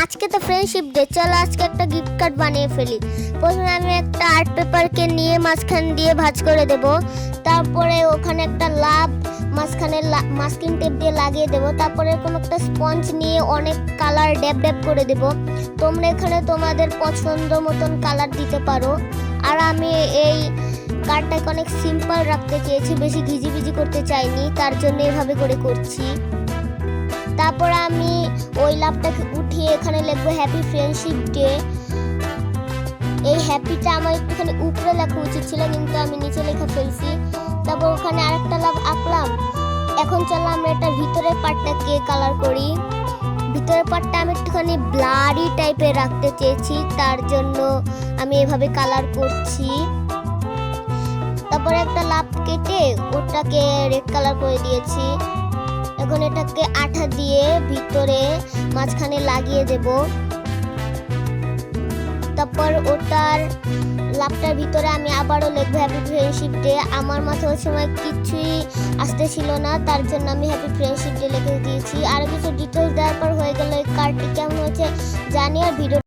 আজকে তো friendship day, চলো আজকে একটা গিফট কার্ড বানিয়ে ফেলি। প্রথমে আমি একটা আর্ট পেপারকে নিয়ে মাঝখান দিয়ে ভাঁজ করে দেব, তারপরে ওখানে একটা লাভ মাঝখানে মাস্কিং টেপ দিয়ে লাগিয়ে দেব, তারপরে এরকম একটা স্পঞ্জ নিয়ে অনেক কালার ড্যাব ড্যাব করে দেব। তোমরা এখানে তোমাদের পছন্দ মতন কালার দিতে পারো। আর আমি এই কার্ডটাকে অনেক সিম্পল রাখতে চেয়েছি, বেশি ঘিজিবিজি করতে চাইনি, তার জন্য এভাবে করে করছি। তারপর আমি ওই লাভটাকে উঠিয়ে এখানে লিখবো হ্যাপি ফ্রেন্ডশিপ ডে। এই হ্যাপিটা আমার একটুখানি উপরে লেখা উচিত ছিল, কিন্তু আমি নিচে লেখা ফেলছি। তারপর ওখানে আরেকটা লাভ আঁকলাম। এখন চলো আমরা এটা ভিতরের পার্টটাকে কালার করি। ভিতরের পার্টটা আমি একটুখানি ব্লারি টাইপের রাখতে চেয়েছি, তার জন্য আমি এভাবে কালার করছি। তারপরে একটা লাভ কেটে ওটাকে রেড কালার করে দিয়েছি। এখন এটাকে আঠা দিয়ে ভিতরে মাঝখানে লাগিয়ে দেব। তারপর ওটার লাভটার ভিতরে আমি আবারও লিখবো হ্যাপি ফ্রেন্ডশিপ ডে। আমার মাথায় ওই সময় কিছুই আসতে ছিল না, তার জন্য আমি হ্যাপি ফ্রেন্ডশিপ ডে লিখে দিয়েছি। আর কিছু ডিটেলস দেওয়ার পর হয়ে গেল। এই কার্ডটি কেমন হয়েছে জানি। আর ভিডিও